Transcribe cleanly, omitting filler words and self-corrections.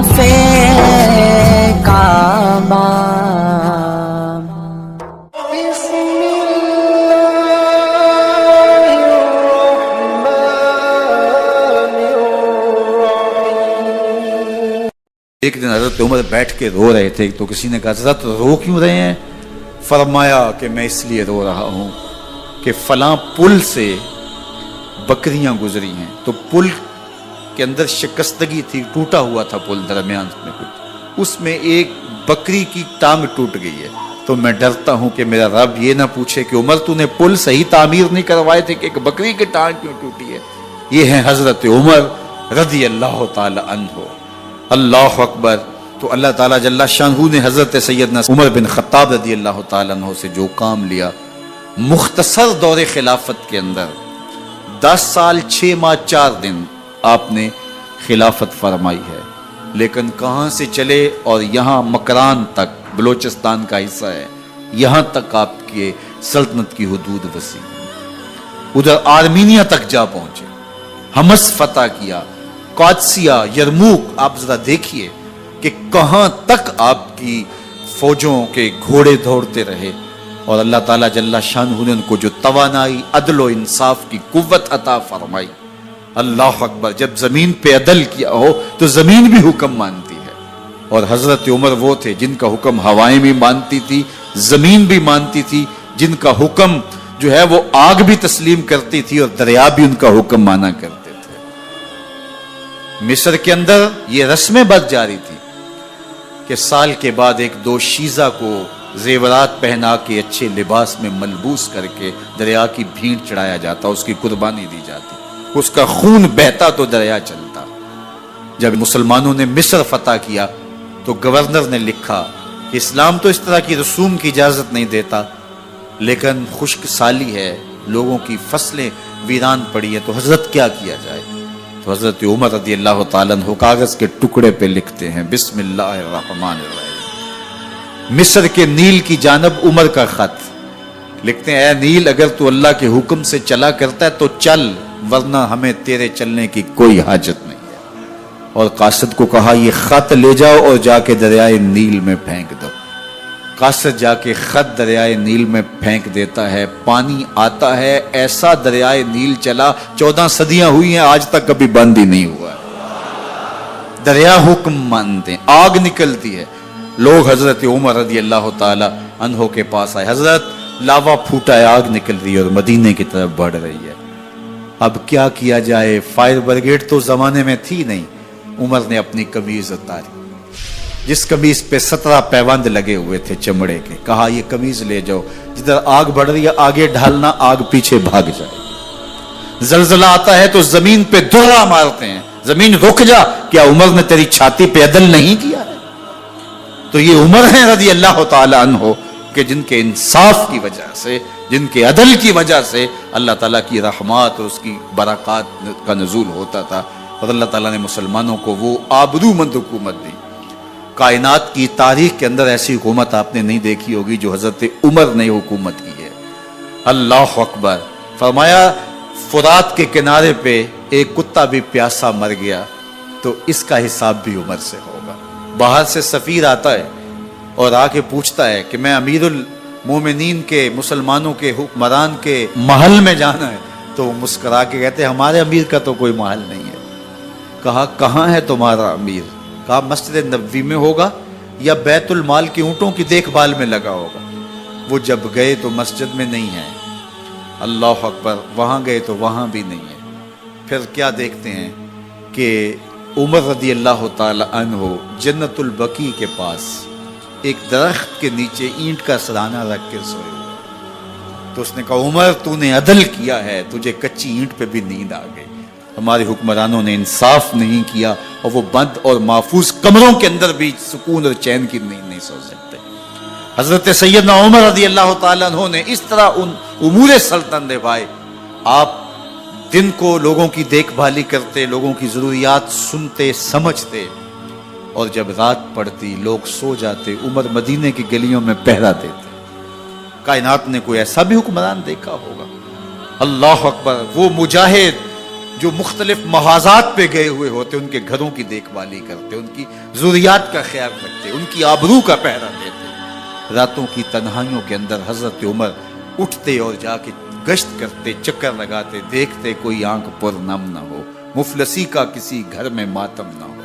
خلافے کامام۔ ایک دن حضرت عمر بیٹھ کے رو رہے تھے تو کسی نے کہا حضرت رو کیوں رہے ہیں؟ فرمایا کہ میں اس لیے رو رہا ہوں کہ فلاں پل سے بکریاں گزری ہیں، تو پل کے اندر شکستگی تھی، ٹوٹا ہوا تھا پل درمیان میں کچھ، اس میں ایک بکری کی ٹانگ ٹوٹ گئی ہے، تو میں ڈرتا ہوں کہ میرا رب یہ نہ پوچھے کہ عمر تو نے پل صحیح تعمیر نہیں کروائے تھے کہ ایک بکری کی ٹانگ کیوں ٹوٹی ہے۔ یہ ہے حضرت عمر رضی اللہ تعالی عنہ۔ اللہ اکبر۔ تو اللہ تعالیٰ جل شانہ نے حضرت سیدنا عمر بن خطاب رضی اللہ تعالیٰ عنہ سے جو کام لیا، مختصر دور خلافت کے اندر 10 سال 6 ماہ 4 دن آپ نے خلافت فرمائی ہے، لیکن کہاں سے چلے اور یہاں مکران تک، بلوچستان کا حصہ ہے، یہاں تک آپ کے سلطنت کی حدود وسیع، ادھر آرمینیا تک جا پہنچے، حمص فتح کیا، قادسیہ، یرموک۔ آپ ذرا دیکھیے کہ کہاں تک آپ کی فوجوں کے گھوڑے دوڑتے رہے، اور اللہ تعالیٰ جل شانہ نے ان کو جو توانائی، عدل و انصاف کی قوت عطا فرمائی۔ اللہ اکبر۔ جب زمین پہ عدل کیا ہو تو زمین بھی حکم مانتی ہے، اور حضرت عمر وہ تھے جن کا حکم ہوائیں بھی مانتی تھی، زمین بھی مانتی تھی، جن کا حکم جو ہے وہ آگ بھی تسلیم کرتی تھی اور دریا بھی ان کا حکم مانا کرتے تھے۔ مصر کے اندر یہ رسم بد جاری تھی کہ سال کے بعد ایک دوشیزہ کو زیورات پہنا کے اچھے لباس میں ملبوس کر کے دریا کی بھیڑ چڑھایا جاتا، اس کی قربانی دی جاتی، اس کا خون بہتا تو دریا چلتا۔ جب مسلمانوں نے مصر فتح کیا تو گورنر نے لکھا کہ اسلام تو اس طرح کی رسوم کی اجازت نہیں دیتا، لیکن خشک سالی ہے، لوگوں کی فصلیں ویران پڑی ہیں، تو حضرت کیا کیا جائے؟ تو حضرت عمر رضی اللہ تعالیٰ عنہ کاغذ کے ٹکڑے پہ لکھتے ہیں بسم اللہ الرحمن الرحیم۔ مصر کے نیل کی جانب عمر کا خط لکھتے ہیں، اے نیل اگر تو اللہ کے حکم سے چلا کرتا ہے تو چل، ورنہ ہمیں تیرے چلنے کی کوئی حاجت نہیں ہے۔ اور قاصد کو کہا یہ خط لے جاؤ اور جا کے دریائے نیل میں پھینک دو۔ قاصد جا کے خط دریائے نیل میں پھینک دیتا ہے، پانی آتا ہے، ایسا دریائے نیل چلا 14 صدیاں ہوئی ہیں آج تک کبھی بند ہی نہیں ہوا۔ دریا حکم مانتے ہیں، آگ نکلتی ہے۔ لوگ حضرت عمر رضی اللہ تعالی عنہ کے پاس آئے، حضرت لاوا پھوٹا ہے، آگ نکل رہی ہے اور مدینے کی طرف بڑھ رہی ہے، اب کیا کیا جائے؟ فائر بریگیڈ تو زمانے میں تھی نہیں۔ عمر نے اپنی قمیض اتاری، جس قمیض پہ 17 پیوند لگے ہوئے تھے چمڑے کے، کہا یہ قمیض لے جاؤ، جدھر آگ بڑھ رہی ہے آگے ڈھالنا، آگ پیچھے بھاگ جائے۔ زلزلہ آتا ہے تو زمین پہ دوہرا مارتے ہیں، زمین رک جا، کیا عمر نے تیری چھاتی پہ عدل نہیں کیا ہے؟ تو یہ عمر ہیں رضی اللہ تعالی عنہ کہ جن کے انصاف کی وجہ سے، جن کے عدل کی وجہ سے اللہ تعالیٰ کی رحمات اور اس کی برکات کا نزول ہوتا تھا، اور اللہ تعالیٰ نے مسلمانوں کو وہ آبرومند حکومت دی۔ کائنات کی تاریخ کے اندر ایسی حکومت آپ نے نہیں دیکھی ہوگی جو حضرت عمر نے حکومت کی ہے۔ اللہ اکبر۔ فرمایا فرات کے کنارے پہ ایک کتا بھی پیاسا مر گیا تو اس کا حساب بھی عمر سے ہوگا۔ باہر سے سفیر آتا ہے اور آ کے پوچھتا ہے کہ میں امیر المومنین کے، مسلمانوں کے حکمران کے محل میں جانا ہے، تو وہ مسکرا کے کہتے ہیں ہمارے امیر کا تو کوئی محل نہیں ہے۔ کہا کہاں ہے تمہارا امیر؟ کہا مسجد نبوی میں ہوگا یا بیت المال کے اونٹوں کی دیکھ بھال میں لگا ہوگا۔ وہ جب گئے تو مسجد میں نہیں ہے، اللہ اکبر، وہاں گئے تو وہاں بھی نہیں ہے۔ پھر کیا دیکھتے ہیں کہ عمر رضی اللہ تعالی عنہ جنت البقیع کے پاس ایک درخت کے نیچے اینٹ کا سرانہ رکھ کے سوئے ہوئے، تو اس نے کہا عمر تو نے عدل کیا ہے، تجھے کچی اینٹ پہ بھی نیند آ گئی۔ ہمارے حکمرانوں نے انصاف نہیں کیا اور وہ بند اور محفوظ کمروں کے اندر بھی سکون اور چین کی نیند نہیں سو سکتے۔ حضرت سیدنا عمر رضی اللہ تعالیٰ عنہ نے اس طرح ان امور سلطنت نبھائے۔ آپ دن کو لوگوں کی دیکھ بھالی کرتے، لوگوں کی ضروریات سنتے سمجھتے، اور جب رات پڑتی لوگ سو جاتے، عمر مدینے کی گلیوں میں پہرا دیتے۔ کائنات نے کوئی ایسا بھی حکمران دیکھا ہوگا؟ اللہ اکبر۔ وہ مجاہد جو مختلف محاذات پہ گئے ہوئے ہوتے ان کے گھروں کی دیکھ بھالی کرتے، ان کی ضروریات کا خیال رکھتے، ان کی آبرو کا پہرا دیتے۔ راتوں کی تنہائیوں کے اندر حضرت عمر اٹھتے اور جا کے گشت کرتے، چکر لگاتے، دیکھتے کوئی آنکھ پر نم نہ ہو، مفلسی کا کسی گھر میں ماتم نہ ہو۔